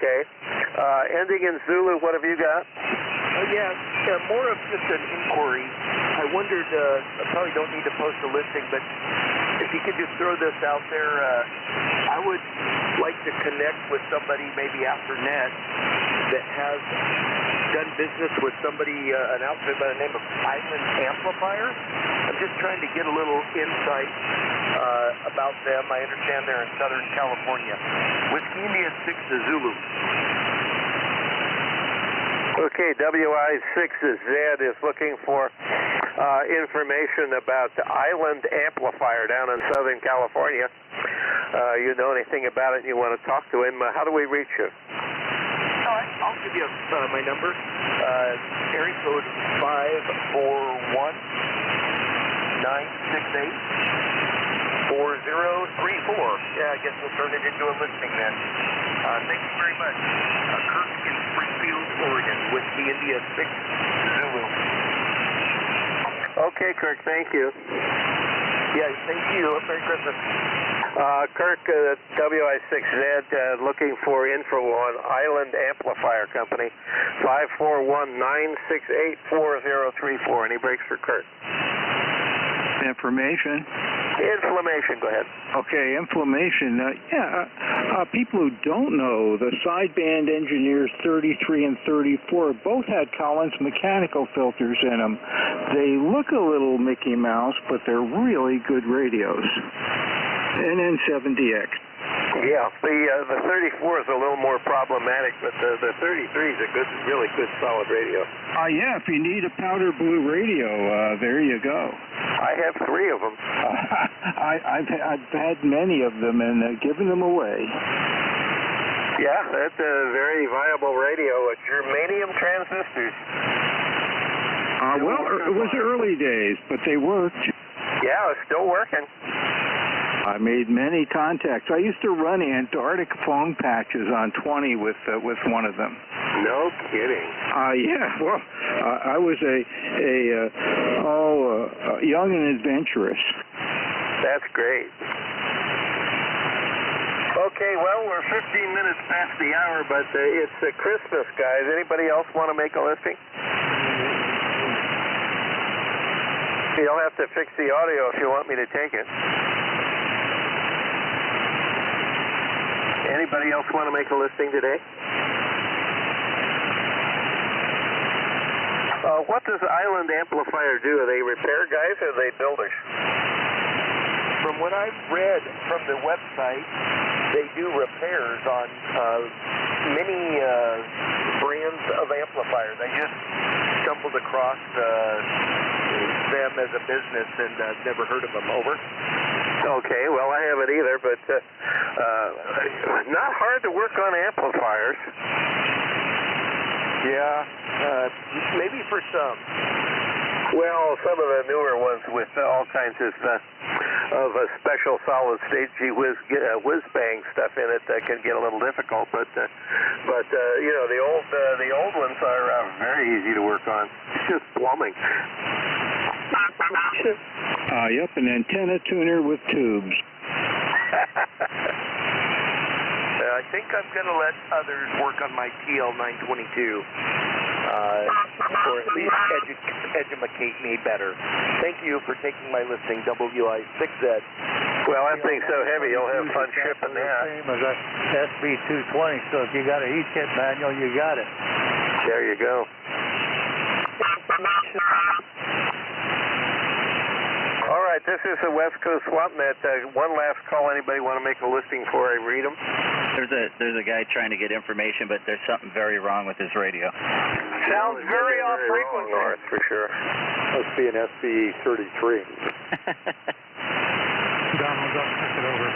Okay. Ending in Zulu, what have you got? More of just an inquiry. I wondered, I probably don't need to post a listing, but if you could just throw this out there, I would like to connect with somebody maybe after net that has done business with somebody, an outfit by the name of Island Amplifier. I'm just trying to get a little insight about them. I understand they're in Southern California. Whiskey India 6 to Zulu. Okay, WI6Z is looking for information about the Island Amplifier down in Southern California. You know anything about it and you want to talk to him, how do we reach you? I'll give you my number. Area code 541-968-4034. Yeah, I guess we'll turn it into a listing then. Thank you very much. Kirk in Springfield, Oregon, with the India 6 Zulu. Okay, Kirk, thank you. Yeah, thank you. Merry Christmas. Kirk, WI6Z, looking for info on Island Amplifier Company, 541-968-4034. Any breaks for Kirk? Information. Inflammation, go ahead. Okay, inflammation. People who don't know, the sideband engineers 33 and 34 both had Collins mechanical filters in them. They look a little Mickey Mouse, but they're really good radios. NN7DX. Yeah, the 34 is a little more problematic, but the 33 is a good, really good, solid radio. Yeah, if you need a powder blue radio, there you go. I have 3 of them. I've had many of them and given them away. Yeah, that's a very viable radio. Germanium transistors. Well, it was early days, but they worked. Yeah, it's still working. I made many contacts. I used to run Antarctic phone patches on 20 with one of them. No kidding. Yeah. Well, I was young and adventurous. That's great. Okay, well, we're 15 minutes past the hour, but it's Christmas, guys. Anybody else want to make a listing? You'll have to fix the audio if you want me to take it. Anybody else want to make a listing today? What does Island Amplifier do? Are they repair guys or are they builders? From what I've read from the website, they do repairs on many brands of amplifiers. I just stumbled across them as a business and never heard of them. Over. Okay, well, I haven't either, but not hard to work on amplifiers. Yeah, maybe for some. Well, some of the newer ones with all kinds of special solid-state whiz-bang stuff in it can get a little difficult, but you know, the old ones are very easy to work on. It's just plumbing. Yep, an antenna tuner with tubes. I think I'm going to let others work on my TL922, or at least educate me better. Thank you for taking my listing, WI6Z. Well, that thing's so heavy, you'll have fun shipping that. Same as a SB220, so if you got a heat kit manual, you got it. There you go. All right, this is the West Coast SwapNet. One last call. Anybody want to make a listing before I read them? There's a guy trying to get information, but there's something very wrong with his radio. Sounds very off frequency. North, for sure. Must be an SB33. Donald, don't check it over.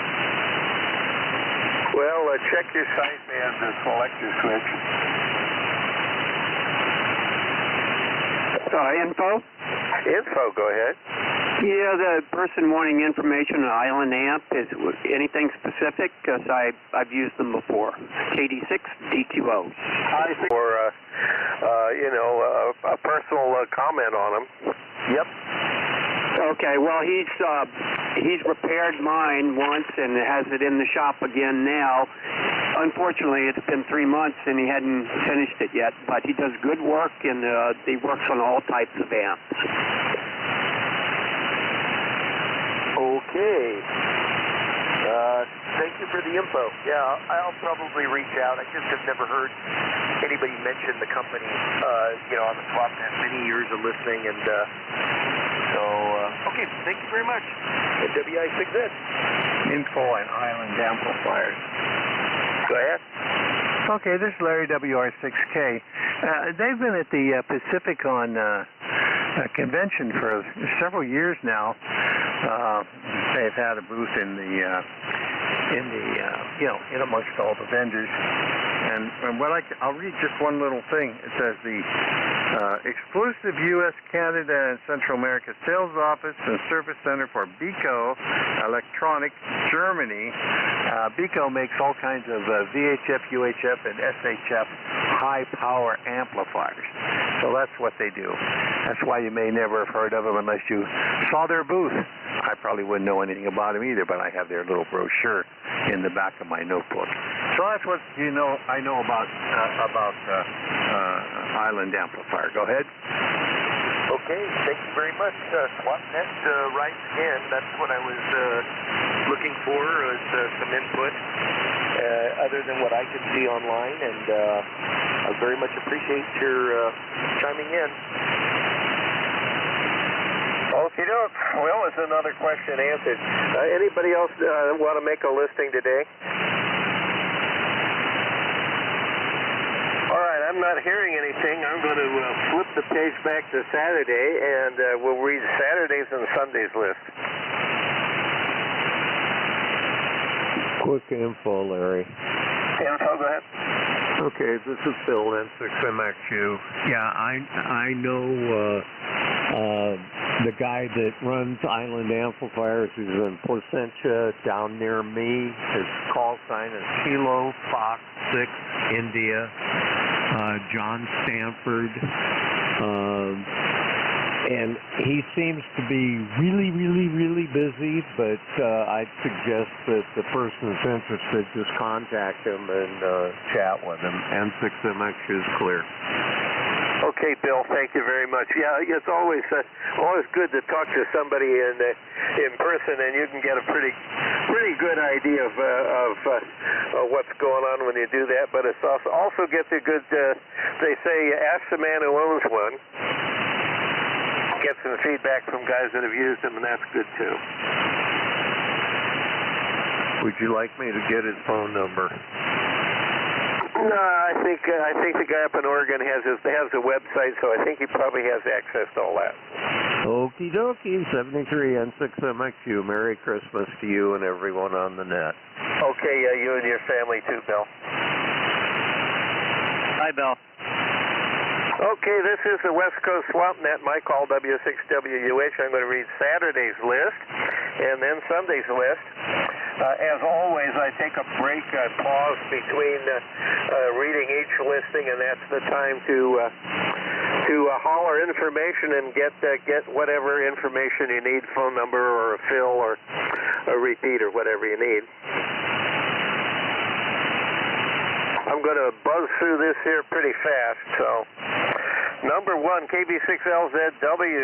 Well, check your sideband and select your switch. Info? Info, go ahead. Yeah, the person wanting information on Island Amp, is anything specific? Because I've used them before. KD6, DQO. I think for, you know, a personal comment on them. Yep. Okay, well, he's repaired mine once and has it in the shop again now. unfortunately, it's been 3 months and he hadn't finished it yet, but he does good work and he works on all types of amps. Okay. Thank you for the info. Yeah, I'll probably reach out. I just have never heard anybody mention the company, on the SwapNet. Many years of listening, and okay, thank you very much. And WI6Z. Info on Island Amplifiers. Go ahead. Okay, this is Larry, WR6K. They've been at the Pacificon convention for several years now. They've had a booth in amongst all the vendors. And I'll read just one little thing. It says the exclusive U.S., Canada, and Central America sales office and service center for Beco Electronic, Germany. Beco makes all kinds of VHF, UHF, and SHF high-power amplifiers. So that's what they do. That's why you may never have heard of them unless you saw their booth. I probably wouldn't know anything about them either, but I have their little brochure in the back of my notebook. So that's what I know about Island Amplifier. Go ahead. Okay, thank you very much. SwapNet Rise Again, that's what I was looking for, was some input other than what I could see online, and I very much appreciate your chiming in. Okie doke. Well, it's another question answered. Anybody else want to make a listing today? All right, I'm not hearing anything. I'm going to flip the page back to Saturday, and we'll read Saturday's and Sunday's list. Quick info, Larry. Info, go ahead. Okay, this is Bill, N6MXU. Yeah, I know the guy that runs Island Amplifiers. He's in Placentia, down near me. His call sign is Kilo Fox 6 India. John Stanford. And he seems to be really, really, really busy, but I'd suggest that the person's interested just contact him and chat with him. N6MXU is clear. Okay, Bill, thank you very much. Yeah, it's always good to talk to somebody in person, and you can get a pretty good idea of what's going on when you do that. But it's also gets a good. They say, ask the man who owns one. Get some feedback from guys that have used them, and that's good too. Would you like me to get his phone number? No, I think the guy up in Oregon has a website, so I think he probably has access to all that. Okie dokie, 73 N6MXU. Merry Christmas to you and everyone on the net. Okay, you and your family too, Bill. Hi, Bill. Okay, this is the West Coast SwapNet, my call, W6WUH. I'm going to read Saturday's list and then Sunday's list. As always, I take a break, pause between reading each listing, and that's the time to holler information and get whatever information you need, phone number or a fill or a repeat or whatever you need. I'm going to buzz through this here pretty fast, so... Number 1, KB6LZW,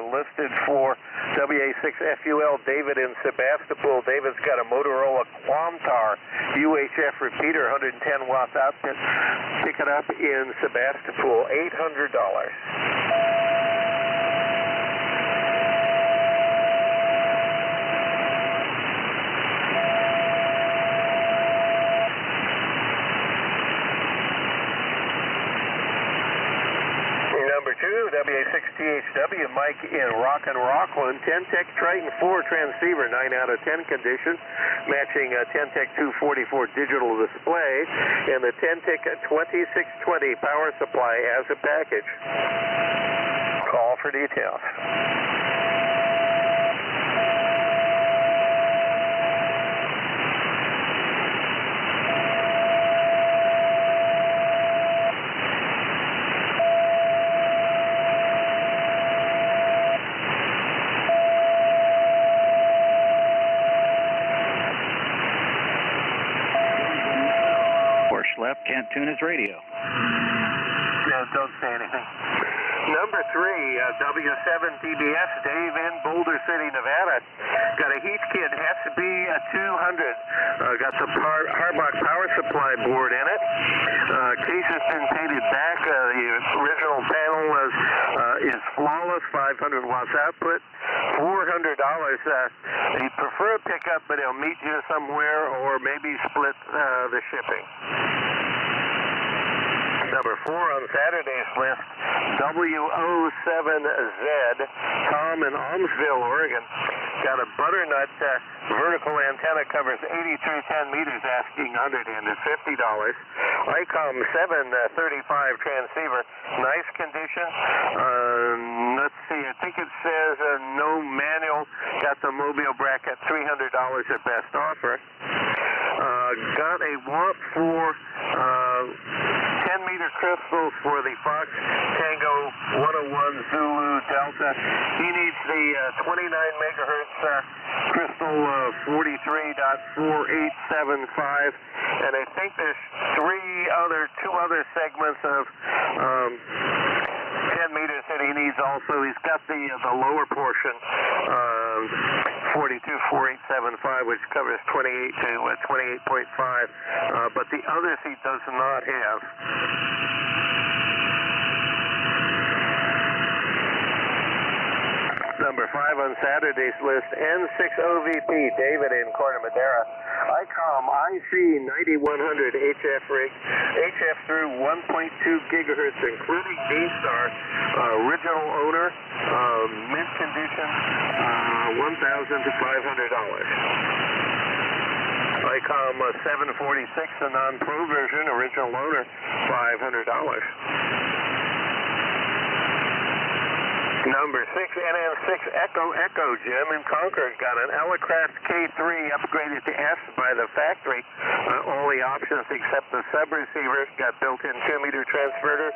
listed for WA6FUL, David in Sebastopol. David's got a Motorola Quantar UHF repeater, 110 watts output. Pick it up in Sebastopol, $800. Number 2, WA6THW, Mike in Rockland, Ten-Tech Triton 4 transceiver, 9 out of 10 condition, matching Ten-Tech 244 digital display, and the Ten-Tech 2620 power supply as a package. Call for details. left, can't tune his radio. Yeah, don't say anything. Number 3, W7TBS, Dave in Boulder City, Nevada. Got a Heath kit, has to be a 200. Got the Harbach power supply board in it. Case has been painted back. The original panel is flawless, 500 watts output, $400. He'd prefer a pickup, but he'll meet you somewhere or maybe split the shipping. Number 4 on Saturday's list, W07Z, Tom in Almsville, Oregon. Got a butternut vertical antenna, covers 8310 meters, asking $150. ICOM 735 transceiver, nice condition. Let's see, I think it says no manual. Got the mobile bracket, $300 at best offer. Got a watt for 10-meter crystals for the Fox Tango 101 Zulu Delta. He needs the 29 megahertz crystal 43.4875, and I think there's two other segments of 10 meters that he needs also. He's got the lower portion, 42.4875, which covers 28 to 28.5, but the others he does not have. Number 5 on Saturday's list, N6OVP, David in Corte Madera. ICOM IC9100 HF rig, HF through 1.2 gigahertz, including D-Star, original owner, mint condition, $1,000 to $500. ICOM 746, the non-pro version, original owner, $500. Number 6, NN6 Echo, Jim in Concord. Got an Elecrast K3 upgraded to S by the factory. All the options except the subreceiver. Got built-in 2-meter transverter,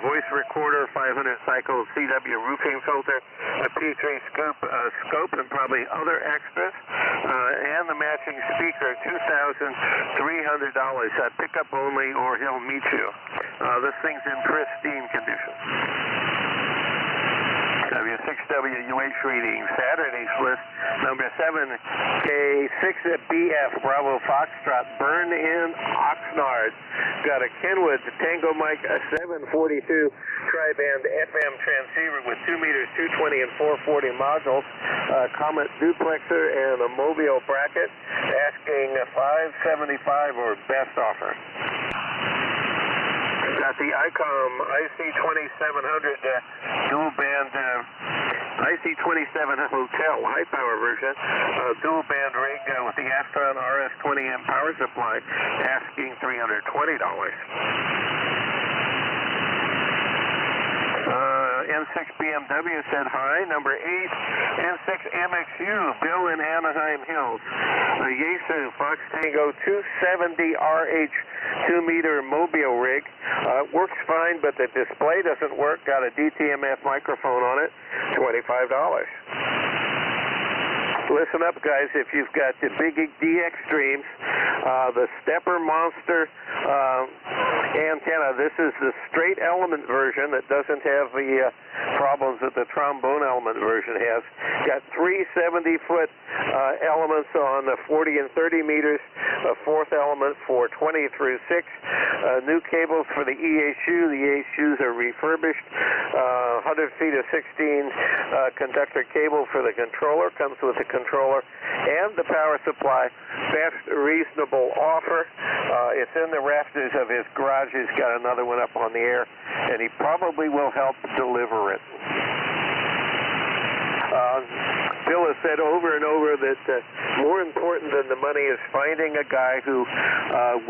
voice recorder, 500 cycle CW roofing filter, a P3 scope, and probably other extras, and the matching speaker, $2,300. Pickup only, or he'll meet you. This thing's in pristine condition. W6WUH reading, Saturday's list, number 7, K6BF, Bravo Foxtrot, Burn in Oxnard. Got a Kenwood Tango Mic 742 tri-band FM transceiver with 2 meters, 220 and 440 modules, Comet duplexer, and a mobile bracket, asking $575 or best offer. Got the ICOM IC2700 dual band IC27 Hotel high power version, dual band rig with the Astron RS20M power supply, asking $320. N6 BMW said hi. Number 8, N6 MXU, Bill in Anaheim Hills. Yaesu Fox Tango 270 RH 2-meter mobile rig. Works fine, but the display doesn't work. Got a DTMF microphone on it, $25. Listen up, guys, if you've got the big D Extremes, the Stepper Monster antenna, this is the straight element version that doesn't have the problems that the trombone element version has. Got 3 70-foot elements on the 40 and 30 meters, a fourth element for 20 through 6. New cables for the EHU. The EHUs are refurbished. 100 feet of 16 conductor cable for the controller. Comes with the controller and the power supply. Best reasonable offer. It's in the rafters of his garage. He's got another one up on the air, and he probably will help deliver it. Bill has said over and over that more important than the money is finding a guy who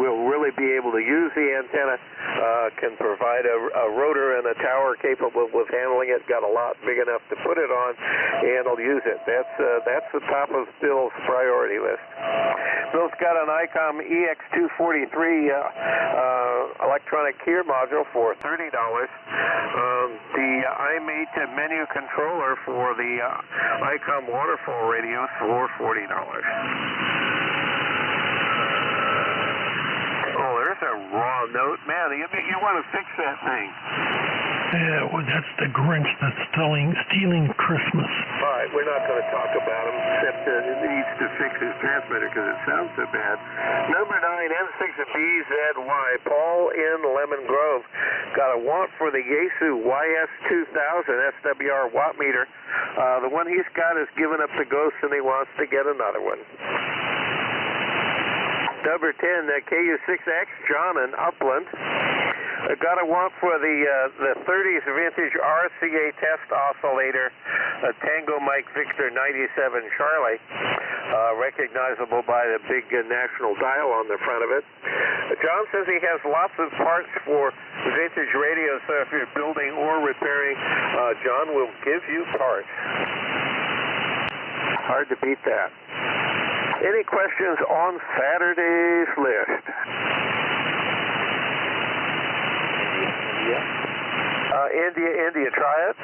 will really be able to use the antenna, can provide a rotor and a tower capable of handling it, got a lot big enough to put it on, and will use it. That's the top of Bill's priority list. Bill's got an ICOM EX243 electronic keyer module for $30. The iMate menu controller for the ICOM waterfall radios for $40. Oh, there's a raw note. Man, you want to fix that thing. Yeah, well, that's the Grinch that's stealing Christmas. All right, we're not going to talk about him, except it needs to fix his transmitter because it sounds so bad. Number 9, N6BZY, Paul in Lemon Grove. Got a want for the Yaesu YS2000 SWR watt meter. The one he's got is giving up the ghost and he wants to get another one. Number 10, KU6X, John in Upland. Got a want for the 30s vintage RCA test oscillator, Tango Mike Victor 97 Charlie, recognizable by the big national dial on the front of it. John says he has lots of parts for vintage radios, so if you're building or repairing, John will give you parts. Hard to beat that. Any questions on Saturday's list? India, try it.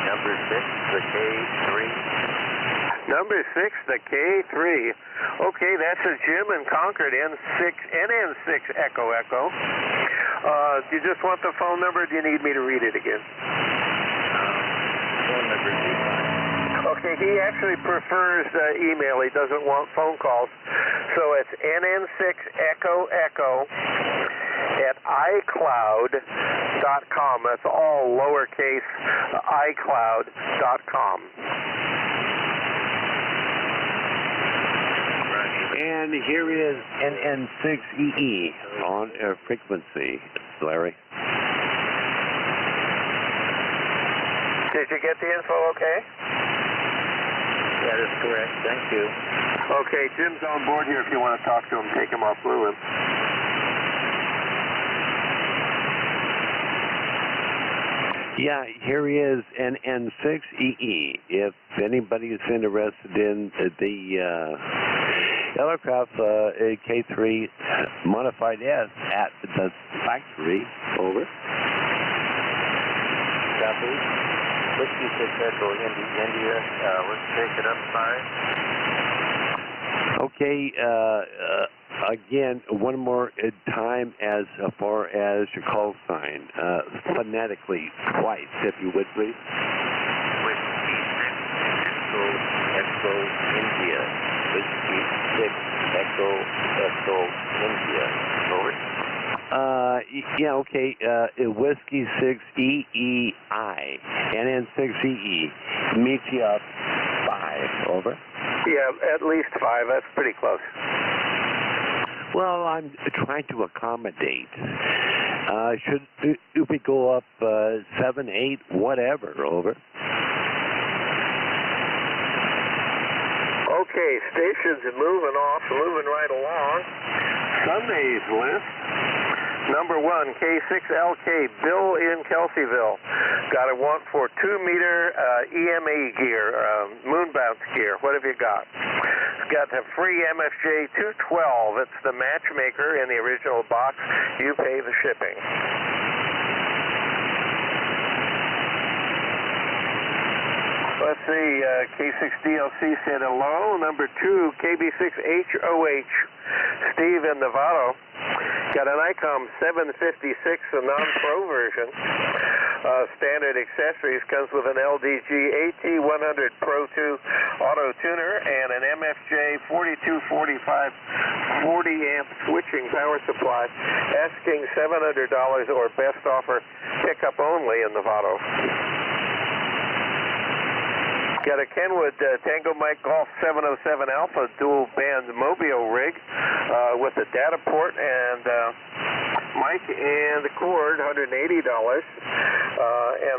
Number 6, the K3. Number 6, the K3. Okay, that's a Jim in Concord, NN6 Echo. Do you just want the phone number, or do you need me to read it again? Phone number 2. Okay, he actually prefers email. He doesn't want phone calls. So it's NN6 Echo at iCloud.com. That's all lowercase, iCloud.com. And here is NN6EE on air frequency, Larry. Did you get the info okay? That is correct. Thank you. Okay, Jim's on board here if you want to talk to him. Take him off Blue. Yeah, here he is, NN6EE. If anybody is interested in the aircraft K3 modified S at the factory, over. Copy. 66 Echo India. Let's take it up 5. Okay, again, one more time as far as your call sign, phonetically, twice, if you would, please. Whiskey 6 Echo India. Whiskey 6 Echo India. Over. Yeah, okay, Whiskey 6 EEI, NN6EE, meet you up 5, over. Yeah, at least 5. That's pretty close. Well, I'm trying to accommodate. Should we go up 7, 8, whatever, over? Okay, stations are moving right along. Sunday's list. Number 1, K6LK, Bill in Kelseyville. Got a want for 2-meter EME gear, moon bounce gear. What have you got? It's got a free MFJ 212. It's the matchmaker in the original box. You pay the shipping. Let's see, K6DLC said hello. Number 2, KB6HOH, Steve in Novato. Got an ICOM 756, a non-pro version. Standard accessories, comes with an LDG AT100 Pro 2 auto tuner and an MFJ 4245 40-amp switching power supply. Asking $700 or best offer, pickup only in Novato. Got a Kenwood Tango Mike Golf 707 Alpha dual band Mobile rig with a data port and mic and the cord, $180. And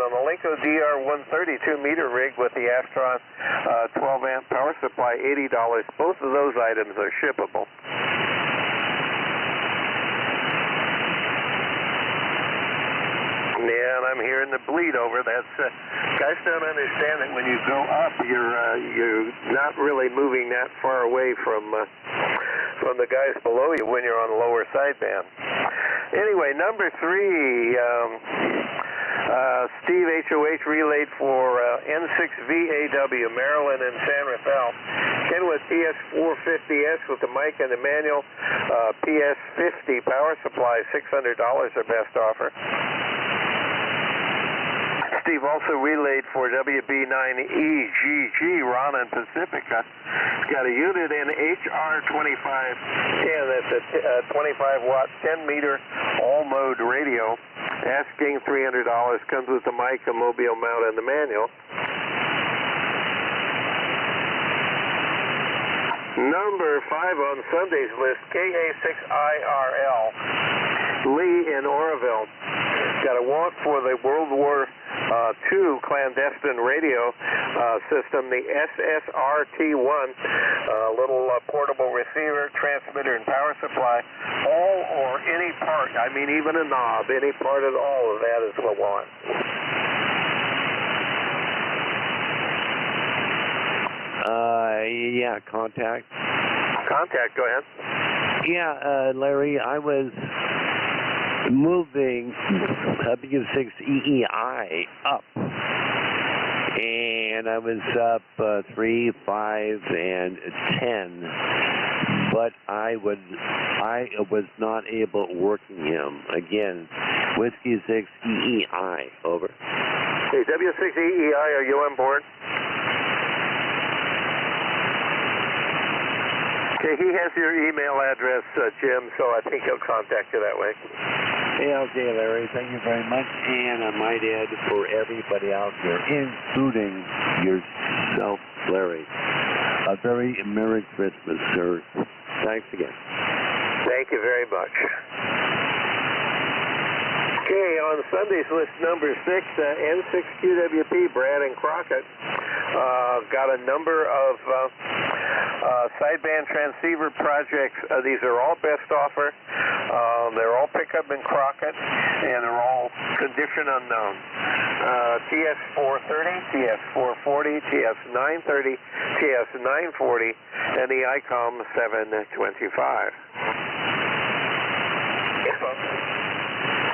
an Alinco DR130 2-meter rig with the Astron 12-amp power supply, $80. Both of those items are shippable. Yeah, and I'm hearing the bleed over. That's guys don't understand that when you go up, you're not really moving that far away from the guys below you when you're on the lower sideband. Anyway, number 3, Steve HOH relayed for N6VAW, Maryland and San Rafael. Kenwood PS450S with the mic and the manual. PS50 power supply, $600, their best offer. Steve also relayed for WB9EGG, Ron and Pacifica. It's got a unit in HR2510. That's a 25-watt, 10-meter all-mode radio. Asking $300. Comes with the mic, a mobile mount, and the manual. Number 5 on Sunday's list, KA6IRL, Lee in Oroville. Got a want for the World War II clandestine radio system, the SSRT-1, little portable receiver, transmitter, and power supply. All or any part, I mean even a knob, any part at all of that is what I want. Yeah, contact. Contact, go ahead. Yeah, Larry, I was moving W6EEI up, and I was up 3, 5, and 10, but I was not able working him. Again, Whiskey 6 EEI, over. Hey, W6EEI, are you on board? Okay, he has your email address, Jim, so I think he'll contact you that way. Hey, okay, Larry, thank you very much. And I might add for everybody out there, including yourself, Larry, a very Merry Christmas, sir. Thanks again. Thank you very much. Okay, on Sunday's list, number 6, N6QWP, Brad and Crockett. Got a number of sideband transceiver projects. These are all best offer. They're all pickup in Crockett, and they're all condition unknown. TS430, TS440, TS930, TS940, and the ICOM 725.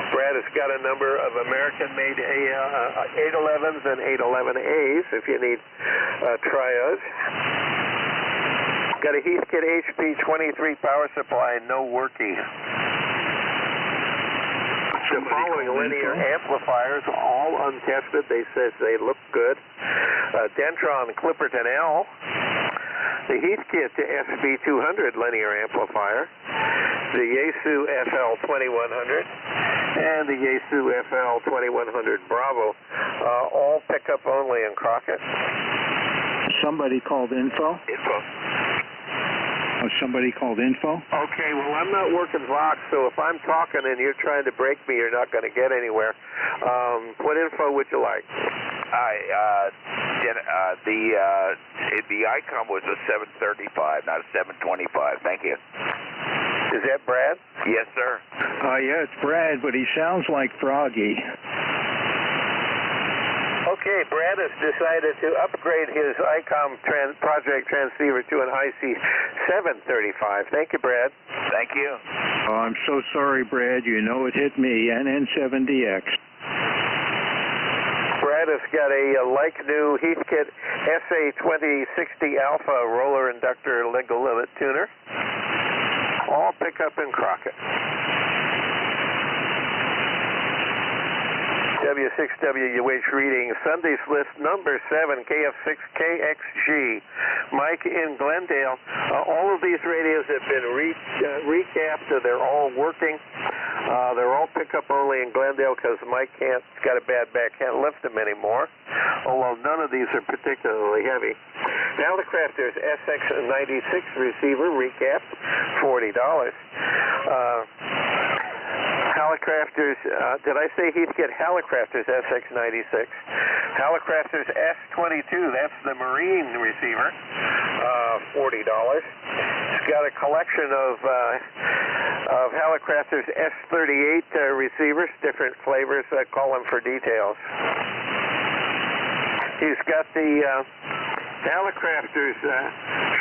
Brad has got a number of American-made 811s and 811As if you need trios. Got a Heathkit HP23 power supply, no working. The following linear amplifiers, all untested. They says they look good. Dentron Clipperton L. The Heathkit SB200 linear amplifier. The Yaesu FL2100. And the Yaesu FL2100 Bravo. All pickup only in Crockett. Somebody called info? Info. Oh, somebody called info? Okay, well, I'm not working Vox, so if I'm talking and you're trying to break me, you're not going to get anywhere. What info would you like? The ICOM was a 735, not a 725. Thank you. Is that Brad? Yes, sir. Yeah, it's Brad, but he sounds like Froggy. Okay, Brad has decided to upgrade his ICOM project transceiver to an IC735. Thank you, Brad. Thank you. Oh, I'm so sorry, Brad. You know it hit me, NN7DX. Brad has got a like-new Heathkit SA2060 Alpha roller inductor legal limit tuner. All pickup in Crockett. W6WUH reading Sunday's list number 7, KF6KXG, Mike in Glendale. All of these radios have been recapped. They're all working. They're all pickup only in Glendale because Mike got a bad back, can't lift them anymore. Although none of these are particularly heavy. Hallicrafters SX96 receiver recapped, $40. Hallicrafters, did I say Heathkit Hallicrafters SX96? Hallicrafters S22, that's the marine receiver, $40. It's got a collection of Hallicrafters S38 receivers, different flavors. Call them for details. He's got the Hallicrafters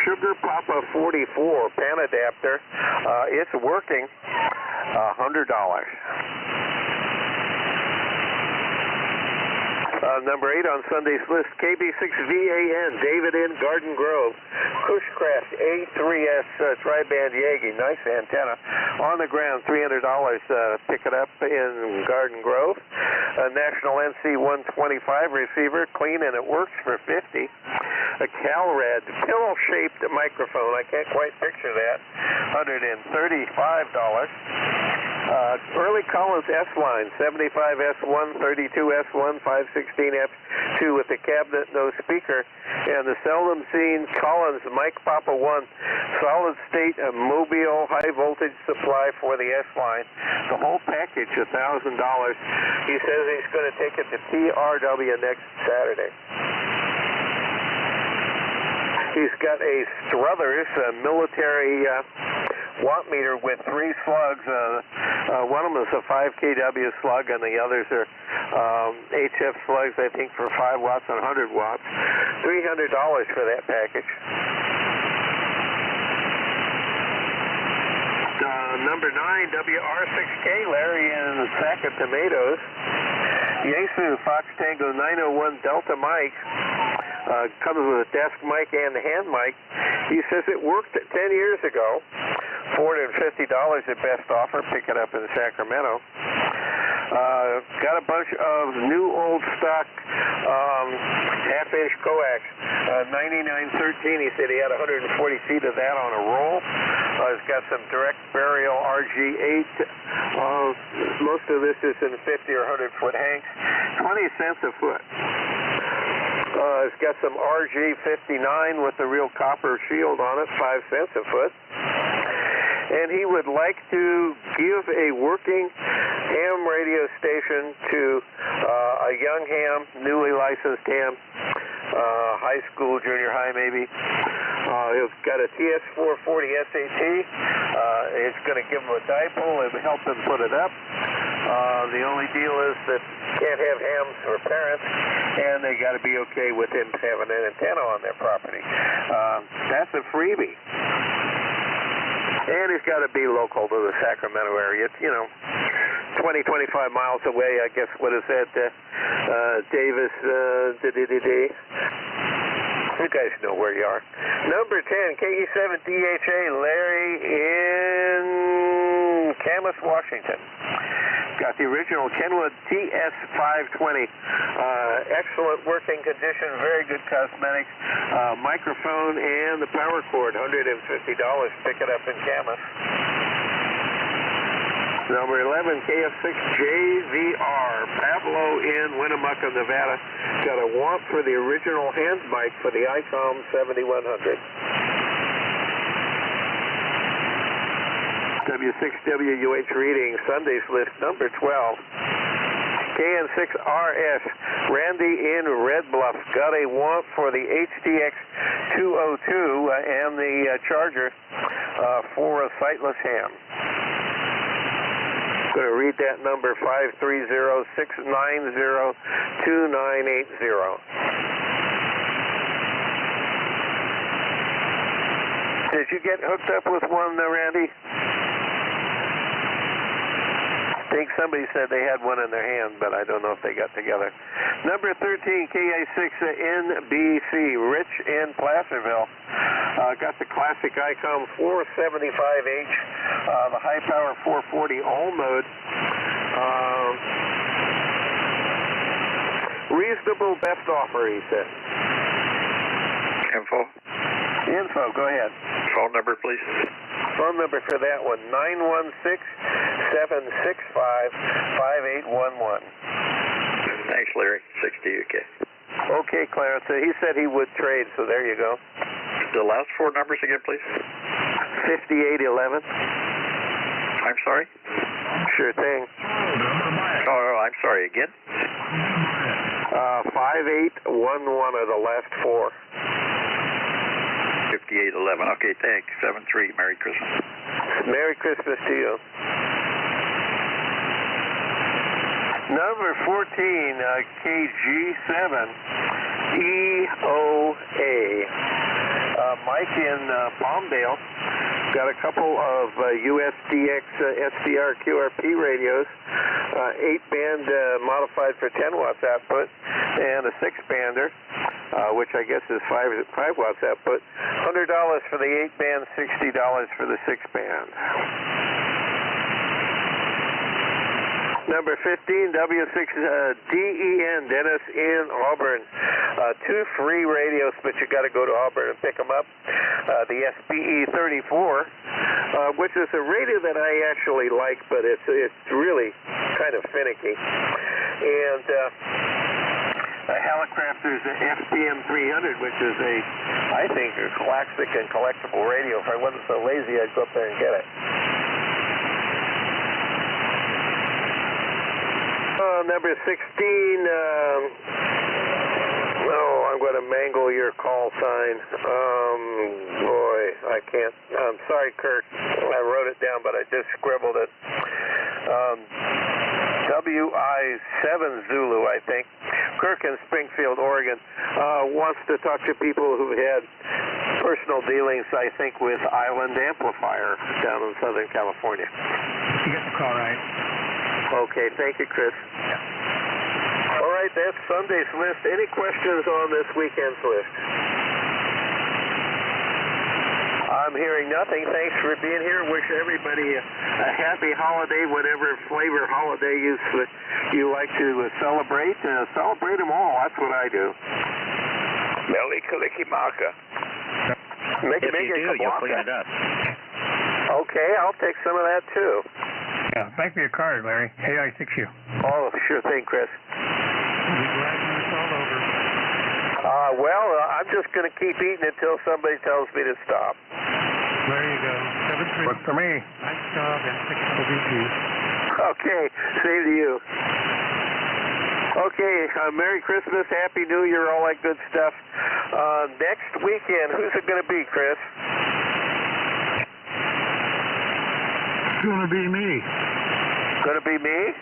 Sugar Papa 44 pan adapter. It's working. $100. Number 8 on Sunday's list, KB6VAN, David in Garden Grove. Cushcraft A3S tri-band Yagi, nice antenna. On the ground, $300, pick it up in Garden Grove. National NC125 receiver, clean and it works for $50. A Calrad pill-shaped microphone, I can't quite picture that, $135. Early Collins S-Line, 75S1, 32S1, 516F2 with the cabinet, no speaker, and the seldom seen Collins Mike Papa 1 solid state mobile high voltage supply for the S-Line. The whole package, $1,000. He says he's going to take it to TRW next Saturday. He's got a Struthers military watt meter with 3 slugs. One of them is a 5 kW slug, and the others are HF slugs, I think, for 5 watts and 100 watts. $300 for that package. Number 9, WR6K, Larry in Sack of Tomatoes. Yaesu Fox Tango 901 Delta mic. Comes with a desk mic and the hand mic. He says it worked 10 years ago. $450 at best offer. Pick it up in Sacramento. Got a bunch of new old stock half-inch coax. 9913, he said he had 140 feet of that on a roll. He's got some direct burial RG8. Most of this is in 50 or 100 foot hanks. 20 cents a foot. It's got some RG59 with the real copper shield on it, 5 cents a foot. And he would like to give a working ham radio station to a young ham, newly licensed ham, high school, junior high maybe. He's got a TS440 SAT. It's going to give him a dipole and help him put it up. The only deal is that can't have hams for parents, and they got to be okay with him having an antenna on their property. That's a freebie. And he's got to be local to the Sacramento area. It's, 20, 25 miles away, I guess. What is that? Davis, you guys know where you are. Number 10, KE7DHA, Larry in Camas, Washington. Got the original Kenwood TS520. Excellent working condition, very good cosmetics. Microphone and the power cord, $150. Pick it up in Camas. Number 11, KF6JVR, Pablo in Winnemucca, Nevada. Got a want for the original hand mic for the ICOM 7100. W6WUH reading, Sunday's list, number 12. KN6RS, Randy in Red Bluff, got a want for the HTX 202 and the charger for a sightless ham. Going to read that number, 530-690-2980. Did you get hooked up with one, Randy? I think somebody said they had one in their hand, but I don't know if they got together. Number 13, KA6NBC, Rich in Placerville. Got the classic ICOM 475H, the high power 440 all mode. Reasonable best offer, he said. Info, go ahead. Phone number, please. Phone number for that one, 916-765-5811. Thanks, Larry. 60 UK. Okay, Clarence. He said he would trade, so there you go. The last 4 numbers again, please. 5811. I'm sorry? Sure thing. Oh, I'm sorry, again? 5811 are the last 4. 5811. Okay, thanks. 73. Merry Christmas. Merry Christmas to you. Number 14, KG7 EOA. Mike in Palmdale. Got a couple of USDX SDR QRP radios, 8-band modified for 10 watts output, and a 6-bander, which I guess is 5 watts output. $100 for the 8-band, $60 for the 6-band. Number 15, W6DEN, Dennis in Auburn. 2 free radios, but you got to go to Auburn and pick them up. The SPE34, which is a radio that I actually like, but it's really kind of finicky. And Hallicrafter's FPM 300, which is I think, a classic and collectible radio. If I wasn't so lazy, I'd go up there and get it. Number 16, I'm going to mangle your call sign. Boy, I can't. I'm sorry, Kirk. I wrote it down, but I just scribbled it. WI7 Zulu, I think. Kirk in Springfield, Oregon, wants to talk to people who've had personal dealings, I think, with Island Amplifier down in Southern California. You got the call right. Okay, thank you, Chris. Yeah. All right, that's Sunday's list. Any questions on this weekend's list? I'm hearing nothing. Thanks for being here. Wish everybody a happy holiday, whatever flavor holiday you like to celebrate. Celebrate them all. That's what I do. Meli Kalikimaka. Make if you do, you'll clean it up. Okay, I'll take some of that too. Yeah, back me your card, Larry. AI6U. Oh, sure thing, Chris. Well, I'm just going to keep eating until somebody tells me to stop. There you go. 7-3. Work for me. Nice job, and 6 Okay, same to you. Okay, Merry Christmas, Happy New Year, all that good stuff. Next weekend, who's it going to be, Chris? It's going to be me. Going to be me?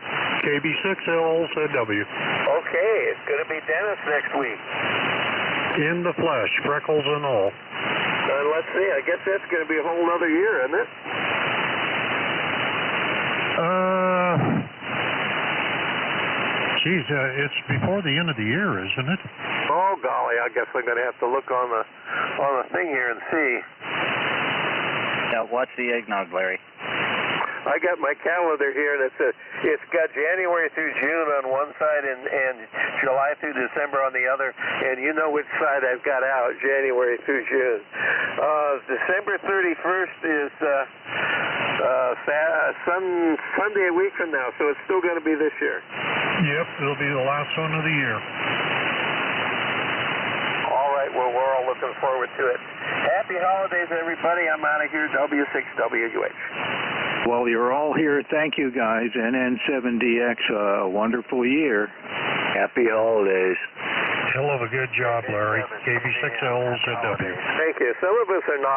KB6LZW. Okay, it's going to be Dennis next week. In the flesh, freckles and all. Let's see, I guess that's going to be a whole other year, isn't it? Geez, it's before the end of the year, isn't it? Oh, golly, I guess I'm going to have to look on the thing here and see. Now, what's the eggnog, Larry? I got my calendar here, and it's got January through June on one side and July through December on the other, and you know which side I've got out, January through June. December 31st is Sunday a week from now, so it's still going to be this year. Yep, it'll be the last one of the year. All right, well, we're all looking forward to it. Happy holidays, everybody. I'm out of here, W6WUH. Well, you're all here. Thank you, guys. NN7DX, a wonderful year. Happy holidays. Hell of a good job, Larry. KB6LZW. Thank you. Some of us are not.